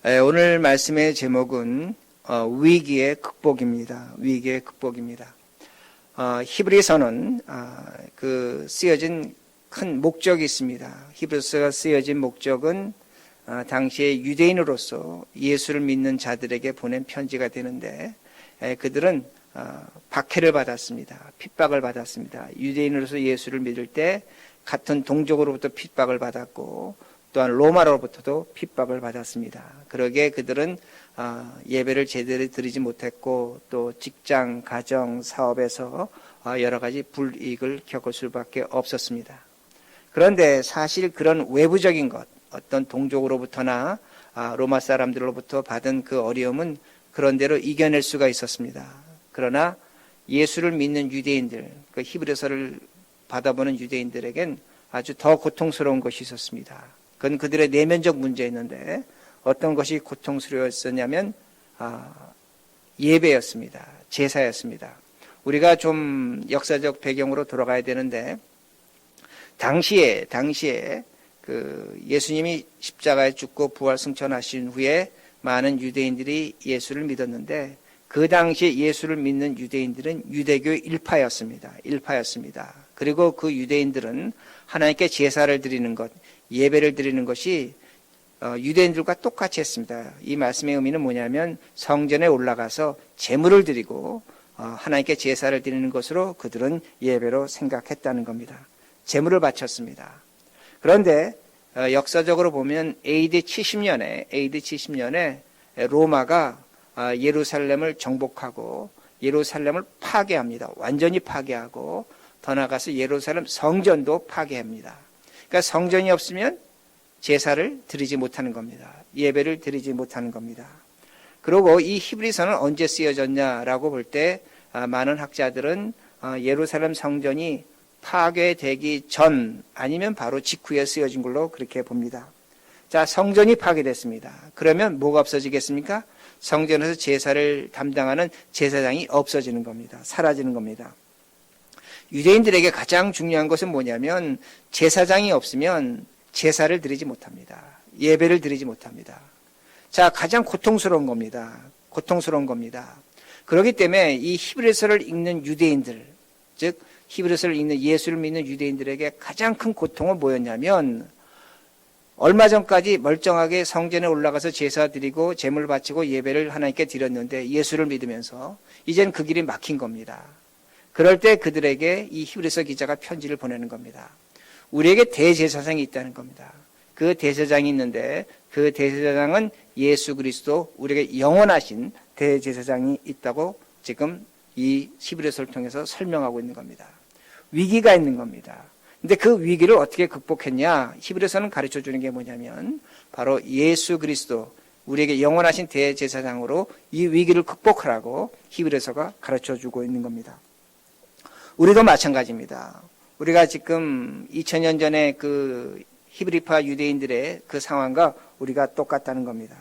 오늘 말씀의 제목은 위기의 극복입니다. 위기의 극복입니다. 히브리서는 쓰여진 큰 목적이 있습니다. 히브리서가 쓰여진 목적은 당시의 유대인으로서 예수를 믿는 자들에게 보낸 편지가 되는데 그들은 박해를 받았습니다. 핍박을 받았습니다. 유대인으로서 예수를 믿을 때 같은 동족으로부터 핍박을 받았고 또한 로마로부터도 핍박을 받았습니다. 그러기에 그들은 예배를 제대로 드리지 못했고 또 직장, 가정, 사업에서 여러 가지 불이익을 겪을 수밖에 없었습니다. 그런데 사실 그런 외부적인 것, 어떤 동족으로부터나 로마 사람들로부터 받은 그 어려움은 그런대로 이겨낼 수가 있었습니다. 그러나 예수를 믿는 유대인들, 그 히브리서를 받아보는 유대인들에겐 아주 더 고통스러운 것이 있었습니다. 그건 그들의 내면적 문제였는데 어떤 것이 고통스러웠었냐면 예배였습니다. 제사였습니다. 우리가 좀 역사적 배경으로 돌아가야 되는데 당시에 그 예수님이 십자가에 죽고 부활 승천하신 후에 많은 유대인들이 예수를 믿었는데 그 당시에 예수를 믿는 유대인들은 유대교의 일파였습니다. 그리고 그 유대인들은 하나님께 제사를 드리는 것, 예배를 드리는 것이 유대인들과 똑같이 했습니다. 이 말씀의 의미는 뭐냐면 성전에 올라가서 제물을 드리고 하나님께 제사를 드리는 것으로 그들은 예배로 생각했다는 겁니다. 제물을 바쳤습니다. 그런데 역사적으로 보면 AD 70년에 로마가 예루살렘을 정복하고 예루살렘을 파괴합니다. 완전히 파괴하고 더 나아가서 예루살렘 성전도 파괴합니다. 그러니까 성전이 없으면 제사를 드리지 못하는 겁니다. 예배를 드리지 못하는 겁니다. 그리고 이 히브리서는 언제 쓰여졌냐라고 볼 때 많은 학자들은 예루살렘 성전이 파괴되기 전 아니면 바로 직후에 쓰여진 걸로 그렇게 봅니다. 자, 성전이 파괴됐습니다. 그러면 뭐가 없어지겠습니까? 성전에서 제사를 담당하는 제사장이 없어지는 겁니다. 사라지는 겁니다. 유대인들에게 가장 중요한 것은 뭐냐면 제사장이 없으면 제사를 드리지 못합니다. 예배를 드리지 못합니다. 자, 가장 고통스러운 겁니다. 그렇기 때문에 이 히브리서를 읽는 유대인들, 즉 히브리서를 읽는 예수를 믿는 유대인들에게 가장 큰 고통은 뭐였냐면 얼마 전까지 멀쩡하게 성전에 올라가서 제사 드리고 제물 바치고 예배를 하나님께 드렸는데 예수를 믿으면서 이제는 그 길이 막힌 겁니다. 그럴 때 그들에게 이 히브리서 기자가 편지를 보내는 겁니다. 우리에게 대제사장이 있다는 겁니다. 그 대제사장이 있는데 그 대제사장은 예수 그리스도, 우리에게 영원하신 대제사장이 있다고 지금 이 히브리서를 통해서 설명하고 있는 겁니다. 위기가 있는 겁니다. 근데 그 위기를 어떻게 극복했냐? 히브리서는 가르쳐 주는 게 뭐냐면 바로 예수 그리스도, 우리에게 영원하신 대제사장으로 이 위기를 극복하라고 히브리서가 가르쳐 주고 있는 겁니다. 우리도 마찬가지입니다. 우리가 지금 2000년 전에 그 히브리파 유대인들의 그 상황과 우리가 똑같다는 겁니다.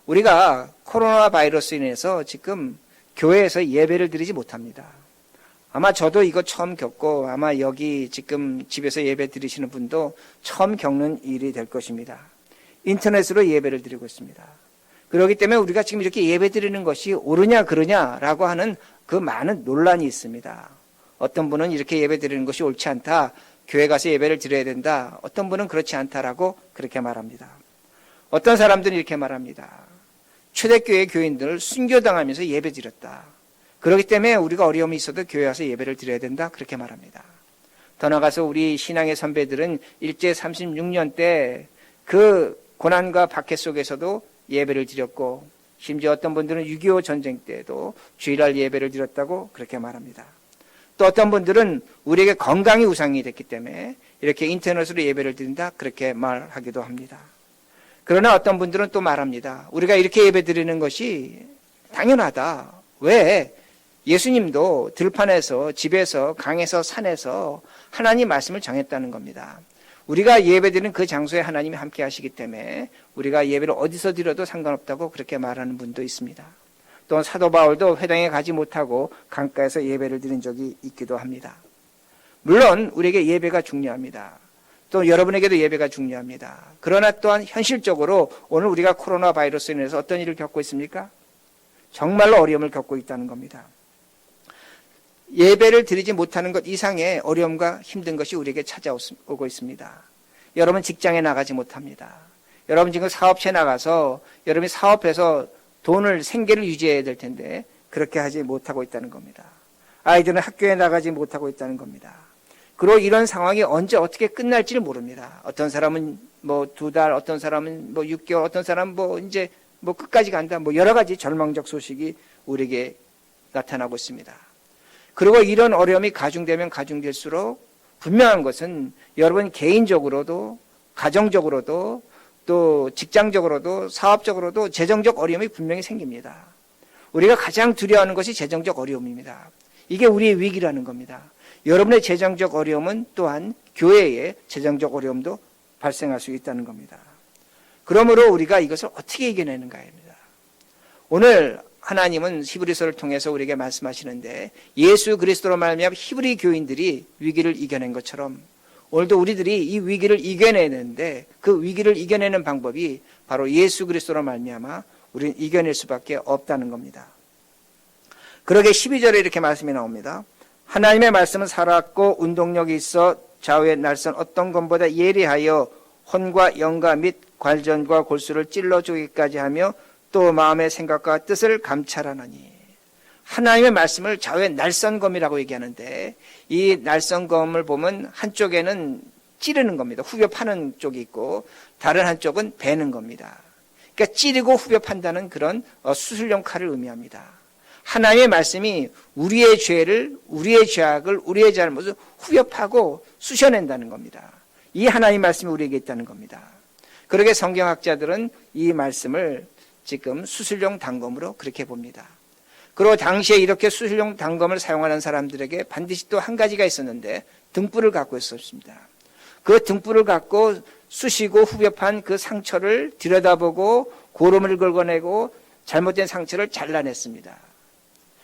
우리가 코로나 바이러스로 인해서 지금 교회에서 예배를 드리지 못합니다. 아마 저도 이거 처음 겪고 아마 여기 지금 집에서 예배 드리시는 분도 처음 겪는 일이 될 것입니다. 인터넷으로 예배를 드리고 있습니다. 그렇기 때문에 우리가 지금 이렇게 예배 드리는 것이 옳으냐 그러냐라고 하는 그 많은 논란이 있습니다. 어떤 분은 이렇게 예배 드리는 것이 옳지 않다. 교회 가서 예배를 드려야 된다. 어떤 분은 그렇지 않다라고 그렇게 말합니다. 어떤 사람들은 이렇게 말합니다. 초대교회 교인들을 순교당하면서 예배 드렸다. 그렇기 때문에 우리가 어려움이 있어도 교회 와서 예배를 드려야 된다. 그렇게 말합니다. 더 나아가서 우리 신앙의 선배들은 일제 36년 때 그 고난과 박해 속에서도 예배를 드렸고 심지어 어떤 분들은 6.25 전쟁 때도 주일날 예배를 드렸다고 그렇게 말합니다. 또 어떤 분들은 우리에게 건강이 우상이 됐기 때문에 이렇게 인터넷으로 예배를 드린다. 그렇게 말하기도 합니다. 그러나 어떤 분들은 또 말합니다. 우리가 이렇게 예배 드리는 것이 당연하다. 왜? 예수님도 들판에서, 집에서, 강에서, 산에서 하나님 말씀을 정했다는 겁니다. 우리가 예배드리는 그 장소에 하나님이 함께 하시기 때문에 우리가 예배를 어디서 드려도 상관없다고 그렇게 말하는 분도 있습니다. 또 사도 바울도 회당에 가지 못하고 강가에서 예배를 드린 적이 있기도 합니다. 물론 우리에게 예배가 중요합니다. 또 여러분에게도 예배가 중요합니다. 그러나 또한 현실적으로 오늘 우리가 코로나 바이러스로 인해서 어떤 일을 겪고 있습니까? 정말로 어려움을 겪고 있다는 겁니다. 예배를 드리지 못하는 것 이상의 어려움과 힘든 것이 우리에게 찾아오고 있습니다. 여러분 직장에 나가지 못합니다. 여러분 지금 사업체에 나가서 여러분이 사업해서 생계를 유지해야 될 텐데 그렇게 하지 못하고 있다는 겁니다. 아이들은 학교에 나가지 못하고 있다는 겁니다. 그리고 이런 상황이 언제 어떻게 끝날지를 모릅니다. 어떤 사람은 뭐 2달, 어떤 사람은 뭐 6개월, 어떤 사람은 뭐 이제 뭐 끝까지 간다. 뭐 여러 가지 절망적 소식이 우리에게 나타나고 있습니다. 그리고 이런 어려움이 가중되면 가중될수록 분명한 것은 여러분 개인적으로도 가정적으로도 또 직장적으로도 사업적으로도 재정적 어려움이 분명히 생깁니다. 우리가 가장 두려워하는 것이 재정적 어려움입니다. 이게 우리의 위기라는 겁니다. 여러분의 재정적 어려움은 또한 교회의 재정적 어려움도 발생할 수 있다는 겁니다. 그러므로 우리가 이것을 어떻게 이겨내는가입니다. 오늘 하나님은 히브리서를 통해서 우리에게 말씀하시는데 예수 그리스도로 말미암아 히브리 교인들이 위기를 이겨낸 것처럼 오늘도 우리들이 이 위기를 이겨내는데 그 위기를 이겨내는 방법이 바로 예수 그리스도로 말미암아 우리는 이겨낼 수밖에 없다는 겁니다. 그러게 12절에 이렇게 말씀이 나옵니다. 하나님의 말씀은 살았고 운동력이 있어 좌우의 날선 어떤 것보다 예리하여 혼과 영과 및 관전과 골수를 찔러 죽이기까지 하며 또 마음의 생각과 뜻을 감찰하나니. 하나님의 말씀을 좌우의 날선검이라고 얘기하는데 이 날선검을 보면 한쪽에는 찌르는 겁니다. 후벼 파는 쪽이 있고 다른 한쪽은 베는 겁니다. 그러니까 찌르고 후벼 판다는 그런 수술용 칼을 의미합니다. 하나님의 말씀이 우리의 죄를, 우리의 죄악을, 우리의 잘못을 후벼 파고 쑤셔낸다는 겁니다. 이 하나님의 말씀이 우리에게 있다는 겁니다. 그러게 성경학자들은 이 말씀을 지금 수술용 단검으로 그렇게 봅니다. 그리고 당시에 이렇게 수술용 단검을 사용하는 사람들에게 반드시 또 한 가지가 있었는데 등불을 갖고 있었습니다. 그 등불을 갖고 쑤시고 후벼 판 그 상처를 들여다보고 고름을 긁어내고 잘못된 상처를 잘라냈습니다.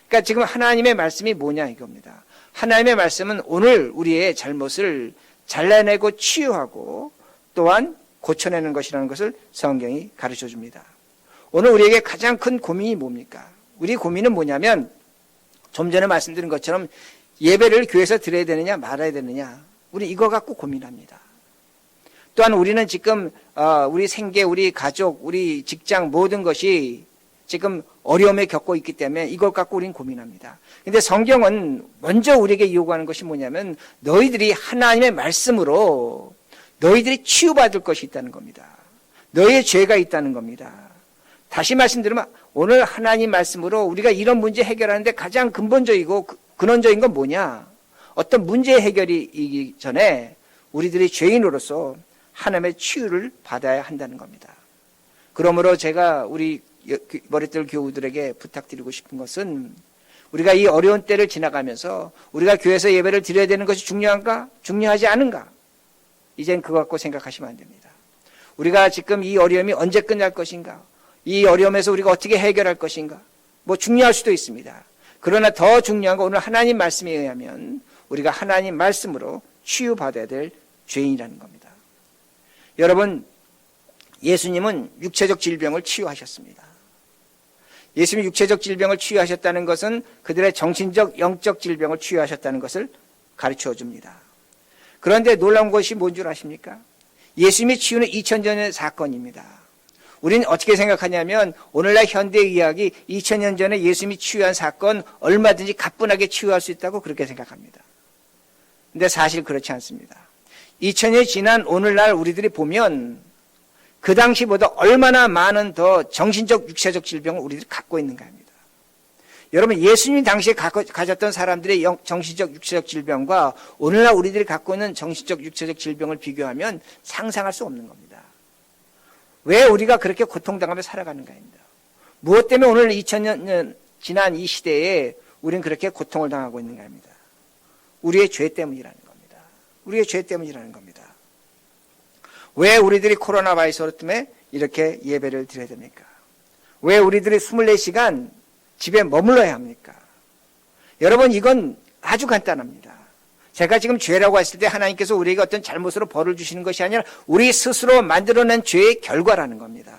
그러니까 지금 하나님의 말씀이 뭐냐 이겁니다. 하나님의 말씀은 오늘 우리의 잘못을 잘라내고 치유하고 또한 고쳐내는 것이라는 것을 성경이 가르쳐 줍니다. 오늘 우리에게 가장 큰 고민이 뭡니까? 우리 고민은 뭐냐면 좀 전에 말씀드린 것처럼 예배를 교회에서 드려야 되느냐 말아야 되느냐 우리 이거 갖고 고민합니다. 또한 우리는 지금 우리 생계, 우리 가족, 우리 직장 모든 것이 지금 어려움에 겪고 있기 때문에 이걸 갖고 우리는 고민합니다. 그런데 성경은 먼저 우리에게 요구하는 것이 뭐냐면 너희들이 하나님의 말씀으로 너희들이 치유받을 것이 있다는 겁니다. 너희의 죄가 있다는 겁니다. 다시 말씀드리면 오늘 하나님 말씀으로 우리가 이런 문제 해결하는데 가장 근본적이고 근원적인 건 뭐냐? 어떤 문제 해결이기 전에 우리들이 죄인으로서 하나님의 치유를 받아야 한다는 겁니다. 그러므로 제가 우리 머릿들 교우들에게 부탁드리고 싶은 것은 우리가 이 어려운 때를 지나가면서 우리가 교회에서 예배를 드려야 되는 것이 중요한가? 중요하지 않은가? 이젠 그거 갖고 생각하시면 안 됩니다. 우리가 지금 이 어려움이 언제 끝날 것인가? 이 어려움에서 우리가 어떻게 해결할 것인가? 뭐 중요할 수도 있습니다. 그러나 더 중요한 건 오늘 하나님 말씀에 의하면 우리가 하나님 말씀으로 치유받아야 될 죄인이라는 겁니다. 여러분, 예수님은 육체적 질병을 치유하셨습니다. 예수님이 육체적 질병을 치유하셨다는 것은 그들의 정신적, 영적 질병을 치유하셨다는 것을 가르쳐 줍니다. 그런데 놀라운 것이 뭔 줄 아십니까? 예수님의 치유는 2000년 전의 사건입니다. 우리는 어떻게 생각하냐면 오늘날 현대의학이 2000년 전에 예수님이 치유한 사건 얼마든지 가뿐하게 치유할 수 있다고 그렇게 생각합니다. 근데 사실 그렇지 않습니다. 2000년이 지난 오늘날 우리들이 보면 그 당시보다 얼마나 많은 더 정신적, 육체적 질병을 우리들이 갖고 있는가 합니다. 여러분, 예수님 당시에 가졌던 사람들의 정신적, 육체적 질병과 오늘날 우리들이 갖고 있는 정신적, 육체적 질병을 비교하면 상상할 수 없는 겁니다. 왜 우리가 그렇게 고통당하며 살아가는가입니다. 무엇 때문에 오늘 2000년 지난 이 시대에 우리는 그렇게 고통을 당하고 있는가 합니다. 우리의 죄 때문이라는 겁니다. 우리의 죄 때문이라는 겁니다. 왜 우리들이 코로나 바이러스 때문에 이렇게 예배를 드려야 됩니까? 왜 우리들이 24시간 집에 머물러야 합니까? 여러분, 이건 아주 간단합니다. 제가 지금 죄라고 했을 때 하나님께서 우리에게 어떤 잘못으로 벌을 주시는 것이 아니라 우리 스스로 만들어낸 죄의 결과라는 겁니다.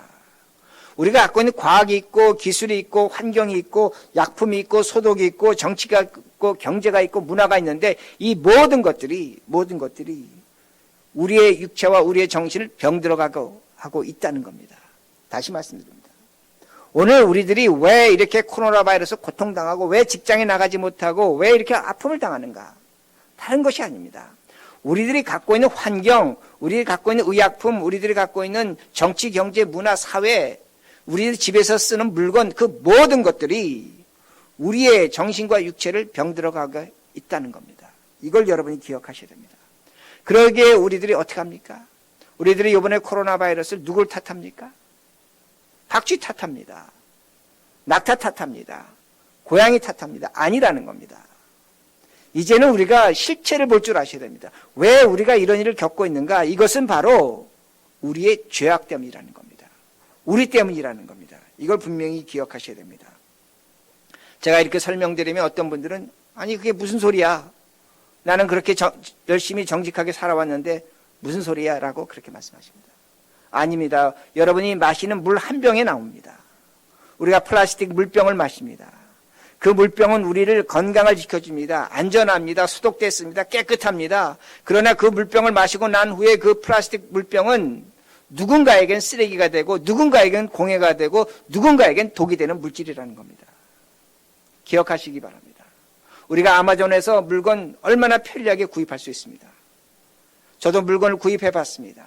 우리가 갖고 있는 과학이 있고 기술이 있고 환경이 있고 약품이 있고 소독이 있고 정치가 있고 경제가 있고 문화가 있는데 이 모든 것들이 우리의 육체와 우리의 정신을 병들어가고 하고 있다는 겁니다. 다시 말씀드립니다. 오늘 우리들이 왜 이렇게 코로나 바이러스 고통당하고 왜 직장에 나가지 못하고 왜 이렇게 아픔을 당하는가? 다른 것이 아닙니다. 우리들이 갖고 있는 환경, 우리들이 갖고 있는 의약품, 우리들이 갖고 있는 정치, 경제, 문화, 사회, 우리 집에서 쓰는 물건, 그 모든 것들이 우리의 정신과 육체를 병들어가고 있다는 겁니다. 이걸 여러분이 기억하셔야 됩니다. 그러기에 우리들이 어떻게 합니까? 우리들이 이번에 코로나 바이러스를 누굴 탓합니까? 박쥐 탓합니다. 낙타 탓합니다. 고양이 탓합니다. 아니라는 겁니다. 이제는 우리가 실체를 볼 줄 아셔야 됩니다. 왜 우리가 이런 일을 겪고 있는가? 이것은 바로 우리의 죄악 때문이라는 겁니다. 우리 때문이라는 겁니다. 이걸 분명히 기억하셔야 됩니다. 제가 이렇게 설명드리면 어떤 분들은 아니 그게 무슨 소리야? 나는 그렇게 열심히 정직하게 살아왔는데 무슨 소리야? 라고 그렇게 말씀하십니다. 아닙니다. 여러분이 마시는 물 한 병에 나옵니다. 우리가 플라스틱 물병을 마십니다. 그 물병은 우리를 건강을 지켜줍니다. 안전합니다. 소독됐습니다. 깨끗합니다. 그러나 그 물병을 마시고 난 후에 그 플라스틱 물병은 누군가에겐 쓰레기가 되고 누군가에겐 공해가 되고 누군가에겐 독이 되는 물질이라는 겁니다. 기억하시기 바랍니다. 우리가 아마존에서 물건 얼마나 편리하게 구입할 수 있습니다. 저도 물건을 구입해 봤습니다.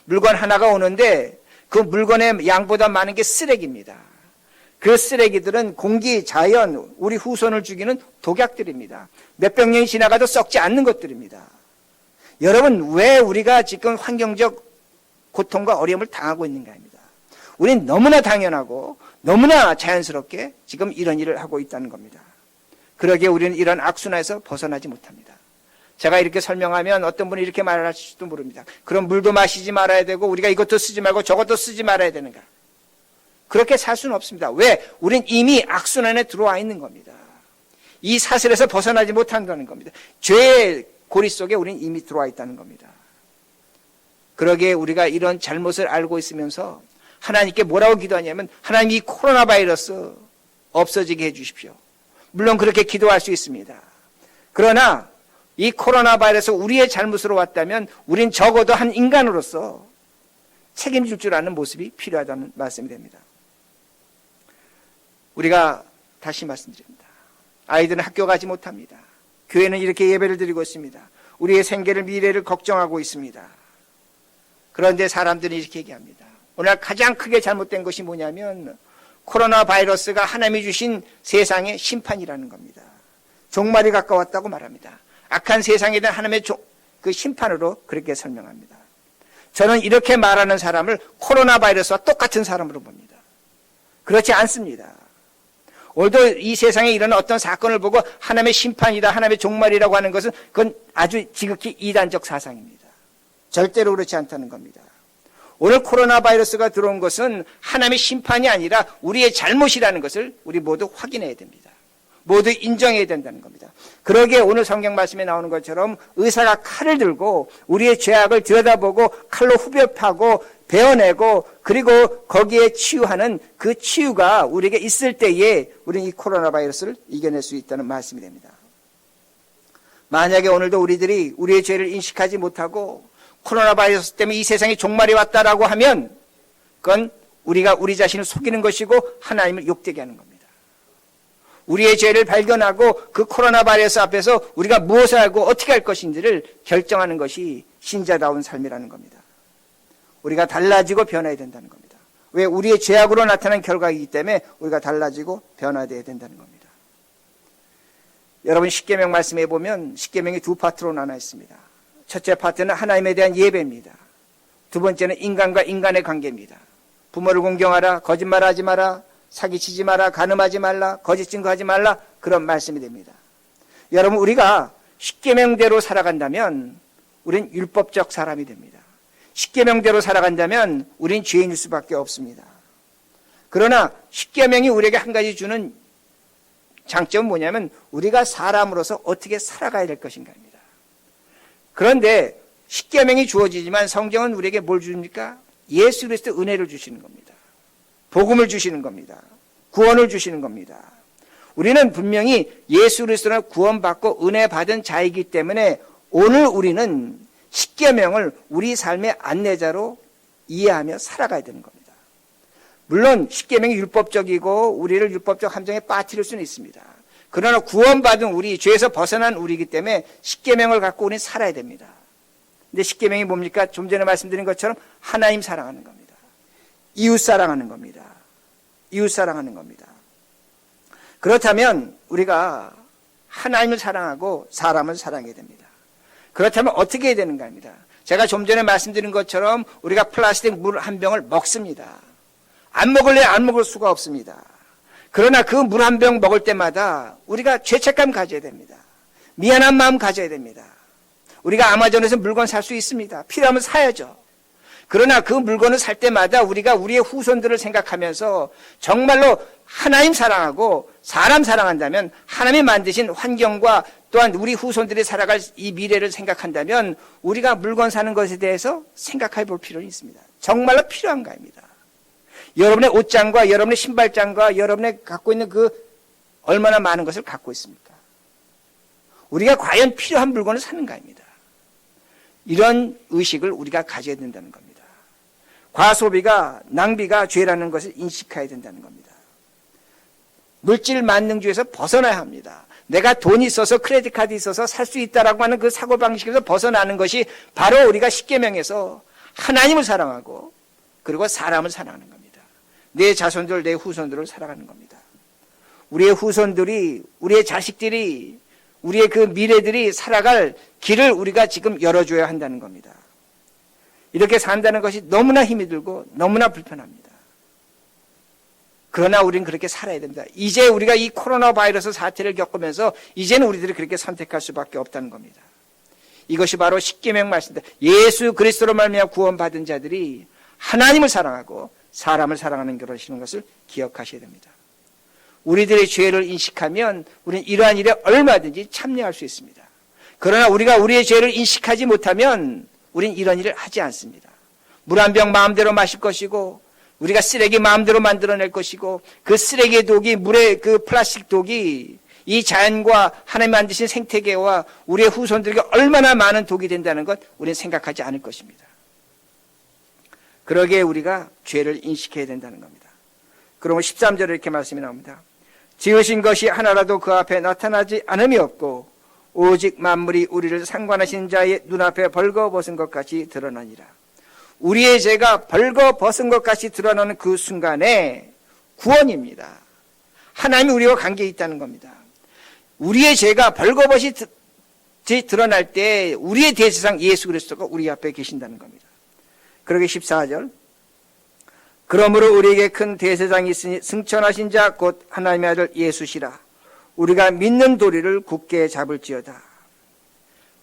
물건 하나가 오는데 그 물건의 양보다 많은 게 쓰레기입니다. 그 쓰레기들은 공기, 자연, 우리 후손을 죽이는 독약들입니다. 몇백 년이 지나가도 썩지 않는 것들입니다. 여러분, 왜 우리가 지금 환경적 고통과 어려움을 당하고 있는가 합니다. 우린 너무나 당연하고 너무나 자연스럽게 지금 이런 일을 하고 있다는 겁니다. 그러기에 우리는 이런 악순환에서 벗어나지 못합니다. 제가 이렇게 설명하면 어떤 분이 이렇게 말하실지도 모릅니다. 그럼 물도 마시지 말아야 되고 우리가 이것도 쓰지 말고 저것도 쓰지 말아야 되는가? 그렇게 살 수는 없습니다. 왜? 우린 이미 악순환에 들어와 있는 겁니다. 이 사슬에서 벗어나지 못한다는 겁니다. 죄의 고리 속에 우린 이미 들어와 있다는 겁니다. 그러기에 우리가 이런 잘못을 알고 있으면서 하나님께 뭐라고 기도하냐면 하나님 이 코로나 바이러스 없어지게 해 주십시오. 물론 그렇게 기도할 수 있습니다. 그러나 이 코로나 바이러스 우리의 잘못으로 왔다면 우린 적어도 한 인간으로서 책임질 줄 아는 모습이 필요하다는 말씀이 됩니다. 우리가 다시 말씀드립니다. 아이들은 학교 가지 못합니다. 교회는 이렇게 예배를 드리고 있습니다. 우리의 생계를 미래를 걱정하고 있습니다. 그런데 사람들이 이렇게 얘기합니다. 오늘 가장 크게 잘못된 것이 뭐냐면 코로나 바이러스가 하나님이 주신 세상의 심판이라는 겁니다. 종말이 가까웠다고 말합니다. 악한 세상에 대한 하나님의 그 심판으로 그렇게 설명합니다. 저는 이렇게 말하는 사람을 코로나 바이러스와 똑같은 사람으로 봅니다. 그렇지 않습니다. 오늘도 이 세상에 일어난 어떤 사건을 보고 하나님의 심판이다, 하나님의 종말이라고 하는 것은 그건 아주 지극히 이단적 사상입니다. 절대로 그렇지 않다는 겁니다. 오늘 코로나 바이러스가 들어온 것은 하나님의 심판이 아니라 우리의 잘못이라는 것을 우리 모두 확인해야 됩니다. 모두 인정해야 된다는 겁니다. 그러기에 오늘 성경 말씀에 나오는 것처럼 의사가 칼을 들고 우리의 죄악을 들여다보고 칼로 후벼 파고 베어내고 그리고 거기에 치유하는 그 치유가 우리에게 있을 때에 우리는 이 코로나 바이러스를 이겨낼 수 있다는 말씀이 됩니다. 만약에 오늘도 우리들이 우리의 죄를 인식하지 못하고 코로나 바이러스 때문에 이 세상에 종말이 왔다라고 하면 그건 우리가 우리 자신을 속이는 것이고 하나님을 욕되게 하는 겁니다. 우리의 죄를 발견하고 그 코로나 바이러스 앞에서 우리가 무엇을 하고 어떻게 할 것인지를 결정하는 것이 신자다운 삶이라는 겁니다. 우리가 달라지고 변화해야 된다는 겁니다. 왜? 우리의 죄악으로 나타난 결과이기 때문에 우리가 달라지고 변화되어야 된다는 겁니다. 여러분 십계명 말씀해 보면 십계명이 두 파트로 나눠 있습니다. 첫째 파트는 하나님에 대한 예배입니다. 두 번째는 인간과 인간의 관계입니다. 부모를 공경하라, 거짓말하지 마라, 사기치지 마라, 간음하지 말라, 거짓 증거하지 말라, 그런 말씀이 됩니다. 여러분 우리가 십계명대로 살아간다면 우린 율법적 사람이 됩니다. 십계명대로 살아간다면 우린 죄인일 수밖에 없습니다. 그러나 십계명이 우리에게 한 가지 주는 장점은 뭐냐면 우리가 사람으로서 어떻게 살아가야 될 것인가입니다. 그런데 십계명이 주어지지만 성경은 우리에게 뭘 줍니까? 예수 그리스도 은혜를 주시는 겁니다. 복음을 주시는 겁니다. 구원을 주시는 겁니다. 우리는 분명히 예수 그리스도를 구원받고 은혜 받은 자이기 때문에 오늘 우리는 십계명을 우리 삶의 안내자로 이해하며 살아가야 되는 겁니다. 물론 십계명이 율법적이고 우리를 율법적 함정에 빠뜨릴 수는 있습니다. 그러나 구원받은 우리, 죄에서 벗어난 우리이기 때문에 십계명을 갖고 우리는 살아야 됩니다. 근데 십계명이 뭡니까? 좀 전에 말씀드린 것처럼 하나님 사랑하는 겁니다. 이웃 사랑하는 겁니다. 이웃 사랑하는 겁니다. 그렇다면 우리가 하나님을 사랑하고 사람을 사랑해야 됩니다. 그렇다면 어떻게 해야 되는가 합니다. 제가 좀 전에 말씀드린 것처럼 우리가 플라스틱 물 한 병을 먹습니다. 안 먹을래 안 먹을 수가 없습니다. 그러나 그 물 한 병 먹을 때마다 우리가 죄책감 가져야 됩니다. 미안한 마음 가져야 됩니다. 우리가 아마존에서 물건 살 수 있습니다. 필요하면 사야죠. 그러나 그 물건을 살 때마다 우리가 우리의 후손들을 생각하면서 정말로 하나님 사랑하고 사람 사랑한다면 하나님이 만드신 환경과 또한 우리 후손들이 살아갈 이 미래를 생각한다면 우리가 물건 사는 것에 대해서 생각해 볼 필요는 있습니다. 정말로 필요한가입니다. 여러분의 옷장과 여러분의 신발장과 여러분의 갖고 있는 그 얼마나 많은 것을 갖고 있습니까? 우리가 과연 필요한 물건을 사는가입니다. 이런 의식을 우리가 가져야 된다는 겁니다. 과소비가 낭비가 죄라는 것을 인식해야 된다는 겁니다. 물질 만능주의에서 벗어나야 합니다. 내가 돈이 있어서 크레딧 카드 있어서 살 수 있다라고 하는 그 사고방식에서 벗어나는 것이 바로 우리가 십계명에서 하나님을 사랑하고 그리고 사람을 사랑하는 겁니다. 내 자손들, 내 후손들을 사랑하는 겁니다. 우리의 후손들이, 우리의 자식들이, 우리의 그 미래들이 살아갈 길을 우리가 지금 열어줘야 한다는 겁니다. 이렇게 산다는 것이 너무나 힘이 들고 너무나 불편합니다. 그러나 우리는 그렇게 살아야 됩니다. 이제 우리가 이 코로나 바이러스 사태를 겪으면서 이제는 우리들이 그렇게 선택할 수밖에 없다는 겁니다. 이것이 바로 십계명 말씀입니다. 예수 그리스도로 말미암아 구원받은 자들이 하나님을 사랑하고 사람을 사랑하는 것이라는 것을 기억하셔야 됩니다. 우리들의 죄를 인식하면 우리는 이러한 일에 얼마든지 참여할 수 있습니다. 그러나 우리가 우리의 죄를 인식하지 못하면 우리는 이런 일을 하지 않습니다. 물 한 병 마음대로 마실 것이고 우리가 쓰레기 마음대로 만들어낼 것이고 그 쓰레기의 독이 물의 그 플라스틱 독이 이 자연과 하나님 만드신 생태계와 우리의 후손들에게 얼마나 많은 독이 된다는 것 우리는 생각하지 않을 것입니다. 그러기에 우리가 죄를 인식해야 된다는 겁니다. 그러면 13절에 이렇게 말씀이 나옵니다. 지으신 것이 하나라도 그 앞에 나타나지 않음이 없고 오직 만물이 우리를 상관하신 자의 눈앞에 벌거벗은 것 같이 드러나니라. 우리의 죄가 벌거벗은 것 같이 드러나는 그 순간에 구원입니다. 하나님이 우리와 관계에 있다는 겁니다. 우리의 죄가 벌거벗이 드러날 때 우리의 대제사장 예수 그리스도가 우리 앞에 계신다는 겁니다. 그러기 14절 그러므로 우리에게 큰 대제사장이 있으니 승천하신 자 곧 하나님의 아들 예수시라. 우리가 믿는 도리를 굳게 잡을지어다.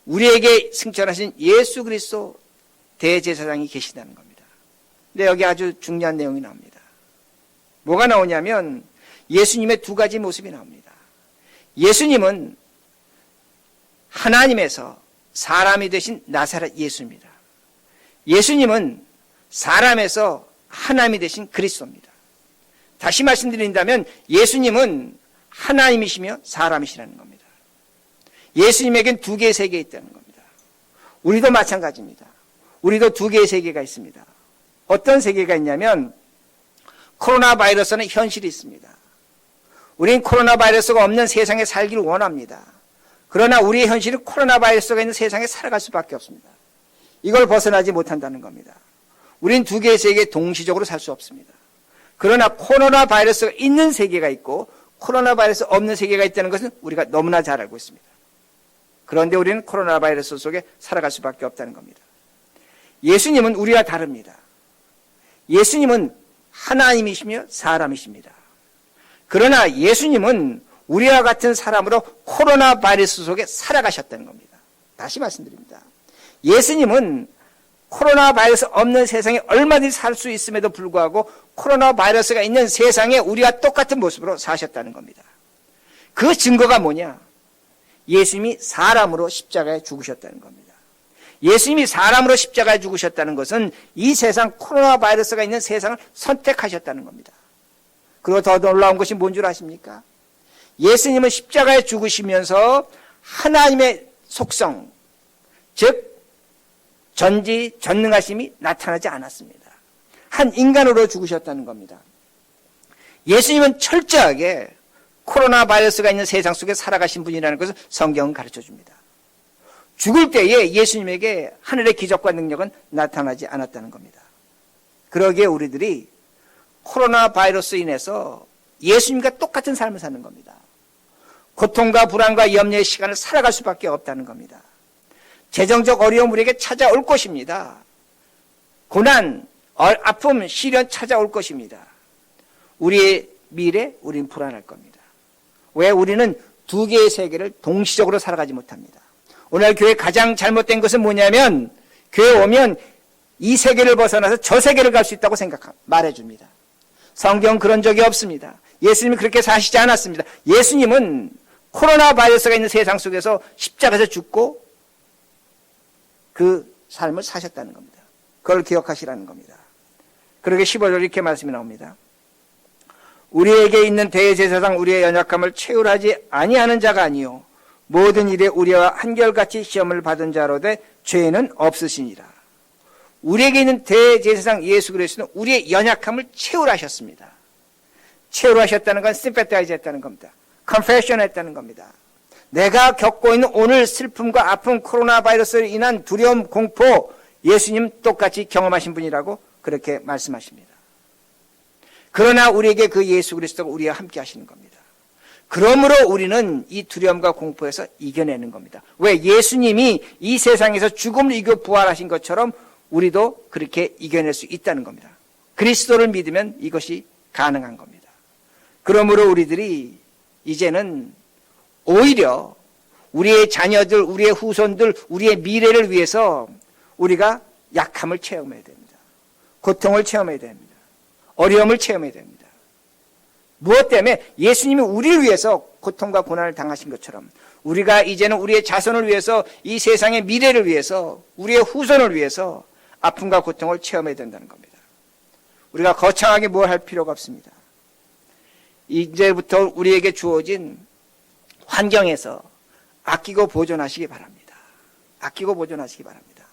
우리에게 승천하신 예수 그리스도 대제사장이 계시다는 겁니다. 근데 여기 아주 중요한 내용이 나옵니다. 뭐가 나오냐면 예수님의 두 가지 모습이 나옵니다. 예수님은 하나님에서 사람이 되신 나사렛 예수입니다. 예수님은 사람에서 하나님이 되신 그리스도입니다. 다시 말씀드린다면 예수님은 하나님이시며 사람이시라는 겁니다. 예수님에겐 두 개의 세계가 있다는 겁니다. 우리도 마찬가지입니다. 우리도 두 개의 세계가 있습니다. 어떤 세계가 있냐면 코로나 바이러스는 현실이 있습니다. 우리는 코로나 바이러스가 없는 세상에 살기를 원합니다. 그러나 우리의 현실은 코로나 바이러스가 있는 세상에 살아갈 수밖에 없습니다. 이걸 벗어나지 못한다는 겁니다. 우리는 두 개의 세계에 동시적으로 살 수 없습니다. 그러나 코로나 바이러스가 있는 세계가 있고 코로나 바이러스 없는 세계가 있다는 것은 우리가 너무나 잘 알고 있습니다. 그런데 우리는 코로나 바이러스 속에 살아갈 수밖에 없다는 겁니다. 예수님은 우리와 다릅니다. 예수님은 하나님이시며 사람이십니다. 그러나 예수님은 우리와 같은 사람으로 코로나 바이러스 속에 살아가셨다는 겁니다. 다시 말씀드립니다. 예수님은 코로나 바이러스 없는 세상에 얼마든지 살 수 있음에도 불구하고 코로나 바이러스가 있는 세상에 우리와 똑같은 모습으로 사셨다는 겁니다. 그 증거가 뭐냐? 예수님이 사람으로 십자가에 죽으셨다는 겁니다. 예수님이 사람으로 십자가에 죽으셨다는 것은 이 세상 코로나 바이러스가 있는 세상을 선택하셨다는 겁니다. 그리고 더 놀라운 것이 뭔 줄 아십니까? 예수님은 십자가에 죽으시면서 하나님의 속성, 즉 전능하심이 나타나지 않았습니다. 한 인간으로 죽으셨다는 겁니다. 예수님은 철저하게 코로나 바이러스가 있는 세상 속에 살아가신 분이라는 것을 성경은 가르쳐줍니다. 죽을 때에 예수님에게 하늘의 기적과 능력은 나타나지 않았다는 겁니다. 그러기에 우리들이 코로나 바이러스로 인해서 예수님과 똑같은 삶을 사는 겁니다. 고통과 불안과 염려의 시간을 살아갈 수밖에 없다는 겁니다. 재정적 어려움 우리에게 찾아올 것입니다. 고난, 아픔, 시련 찾아올 것입니다. 우리의 미래, 우리는 불안할 겁니다. 왜? 우리는 두 개의 세계를 동시적으로 살아가지 못합니다. 오늘 교회 가장 잘못된 것은 뭐냐면 교회 오면 이 세계를 벗어나서 저 세계를 갈 수 있다고 말해줍니다. 성경은 그런 적이 없습니다. 예수님이 그렇게 사시지 않았습니다. 예수님은 코로나 바이러스가 있는 세상 속에서 십자가에서 죽고 그 삶을 사셨다는 겁니다. 그걸 기억하시라는 겁니다. 그러게 15절 이렇게 말씀이 나옵니다. 우리에게 있는 대제사장 우리의 연약함을 체휼하지 아니하는 자가 아니요 모든 일에 우리와 한결같이 시험을 받은 자로되 죄는 없으시니라. 우리에게 있는 대제사장 예수 그리스도는 우리의 연약함을 체휼하셨습니다. 체휼하셨다는 건 sympathize 했다는 겁니다. confession 했다는 겁니다. 내가 겪고 있는 오늘 슬픔과 아픔, 코로나 바이러스로 인한 두려움, 공포, 예수님 똑같이 경험하신 분이라고 그렇게 말씀하십니다. 그러나 우리에게 그 예수 그리스도가 우리와 함께 하시는 겁니다. 그러므로 우리는 이 두려움과 공포에서 이겨내는 겁니다. 왜? 예수님이 이 세상에서 죽음을 이겨 부활하신 것처럼 우리도 그렇게 이겨낼 수 있다는 겁니다. 그리스도를 믿으면 이것이 가능한 겁니다. 그러므로 우리들이 이제는 오히려 우리의 자녀들, 우리의 후손들, 우리의 미래를 위해서 우리가 약함을 체험해야 됩니다. 고통을 체험해야 됩니다. 어려움을 체험해야 됩니다. 무엇 때문에? 예수님이 우리를 위해서 고통과 고난을 당하신 것처럼 우리가 이제는 우리의 자손을 위해서 이 세상의 미래를 위해서 우리의 후손을 위해서 아픔과 고통을 체험해야 된다는 겁니다. 우리가 거창하게 뭘 할 필요가 없습니다. 이제부터 우리에게 주어진 환경에서 아끼고 보존하시기 바랍니다. 아끼고 보존하시기 바랍니다.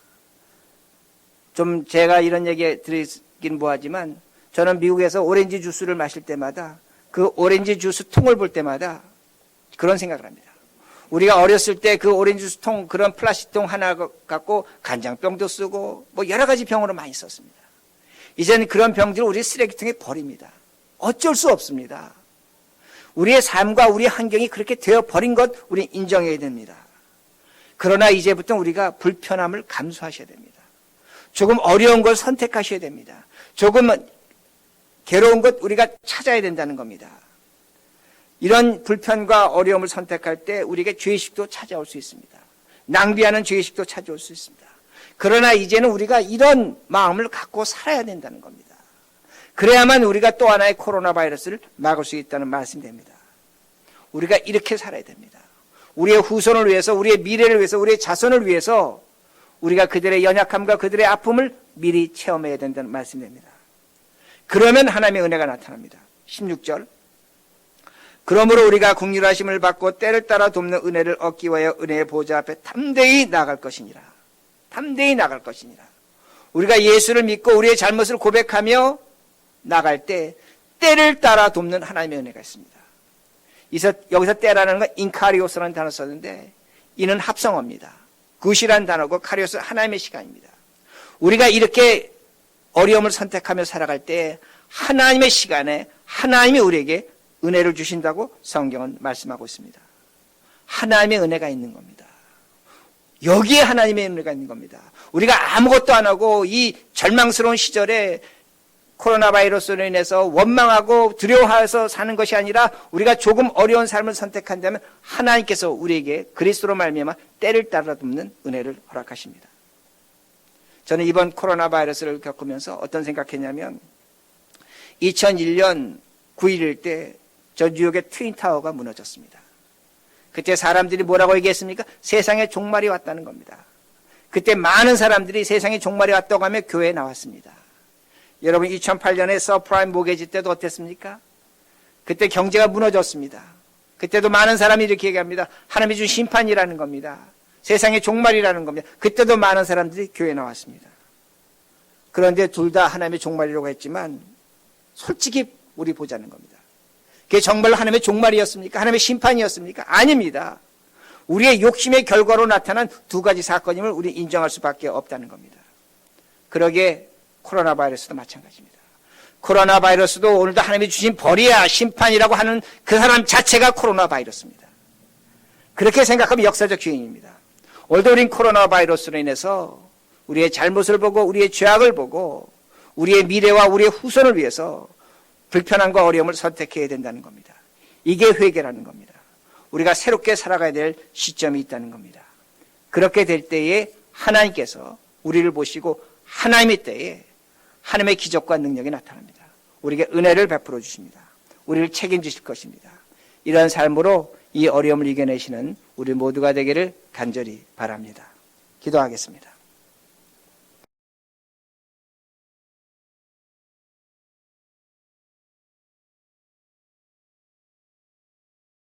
좀 제가 이런 얘기 드리긴 뭐하지만 저는 미국에서 오렌지 주스를 마실 때마다 그 오렌지 주스 통을 볼 때마다 그런 생각을 합니다. 우리가 어렸을 때 그 오렌지 주스 통, 그런 플라스틱 통 하나 갖고 간장병도 쓰고 뭐 여러 가지 병으로 많이 썼습니다. 이제는 그런 병들을 우리 쓰레기통에 버립니다. 어쩔 수 없습니다. 우리의 삶과 우리의 환경이 그렇게 되어 버린 것 우리 인정해야 됩니다. 그러나 이제부터 우리가 불편함을 감수하셔야 됩니다. 조금 어려운 걸 선택하셔야 됩니다. 조금 괴로운 것 우리가 찾아야 된다는 겁니다. 이런 불편과 어려움을 선택할 때 우리에게 죄의식도 찾아올 수 있습니다. 낭비하는 죄의식도 찾아올 수 있습니다. 그러나 이제는 우리가 이런 마음을 갖고 살아야 된다는 겁니다. 그래야만 우리가 또 하나의 코로나 바이러스를 막을 수 있다는 말씀이 됩니다. 우리가 이렇게 살아야 됩니다. 우리의 후손을 위해서, 우리의 미래를 위해서, 우리의 자손을 위해서 우리가 그들의 연약함과 그들의 아픔을 미리 체험해야 된다는 말씀이 됩니다. 그러면 하나님의 은혜가 나타납니다. 16절. 그러므로 우리가 긍휼하심을 받고 때를 따라 돕는 은혜를 얻기 위하여 은혜의 보좌 앞에 담대히 나갈 것이니라. 담대히 나갈 것이니라. 우리가 예수를 믿고 우리의 잘못을 고백하며 나갈 때 때를 따라 돕는 하나님의 은혜가 있습니다. 여기서 때라는 건 인카리오스라는 단어 썼는데 이는 합성어입니다. 굿이라는 단어고 카리오스 하나님의 시간입니다. 우리가 이렇게 어려움을 선택하며 살아갈 때 하나님의 시간에 하나님이 우리에게 은혜를 주신다고 성경은 말씀하고 있습니다. 하나님의 은혜가 있는 겁니다. 여기에 하나님의 은혜가 있는 겁니다. 우리가 아무것도 안 하고 이 절망스러운 시절에 코로나 바이러스로 인해서 원망하고 두려워해서 사는 것이 아니라 우리가 조금 어려운 삶을 선택한다면 하나님께서 우리에게 그리스도로 말미암아 때를 따라 돕는 은혜를 허락하십니다. 저는 이번 코로나 바이러스를 겪으면서 어떤 생각했냐면 2001년 9.11 때 저 뉴욕의 트윈타워가 무너졌습니다. 그때 사람들이 뭐라고 얘기했습니까? 세상에 종말이 왔다는 겁니다. 그때 많은 사람들이 세상의 종말이 왔다고 하며 교회에 나왔습니다. 여러분 2008년에 서프라임 모게지 때도 어땠습니까? 그때 경제가 무너졌습니다. 그때도 많은 사람이 이렇게 얘기합니다. 하나님이 준 심판이라는 겁니다. 세상의 종말이라는 겁니다. 그때도 많은 사람들이 교회에 나왔습니다. 그런데 둘 다 하나님의 종말이라고 했지만 솔직히 우리 보자는 겁니다. 그게 정말로 하나님의 종말이었습니까? 하나님의 심판이었습니까? 아닙니다. 우리의 욕심의 결과로 나타난 두 가지 사건임을 우리 인정할 수밖에 없다는 겁니다. 그러기에 코로나 바이러스도 마찬가지입니다. 코로나 바이러스도 오늘도 하나님이 주신 벌이야 심판이라고 하는 그 사람 자체가 코로나 바이러스입니다. 그렇게 생각하면 역사적 주인입니다. 오늘도 우린 코로나 바이러스로 인해서 우리의 잘못을 보고 우리의 죄악을 보고 우리의 미래와 우리의 후손을 위해서 불편함과 어려움을 선택해야 된다는 겁니다. 이게 회개라는 겁니다. 우리가 새롭게 살아가야 될 시점이 있다는 겁니다. 그렇게 될 때에 하나님께서 우리를 보시고 하나님의 때에 하나님의 기적과 능력이 나타납니다. 우리에게 은혜를 베풀어 주십니다. 우리를 책임지실 것입니다. 이런 삶으로 이 어려움을 이겨내시는 우리 모두가 되기를 간절히 바랍니다. 기도하겠습니다.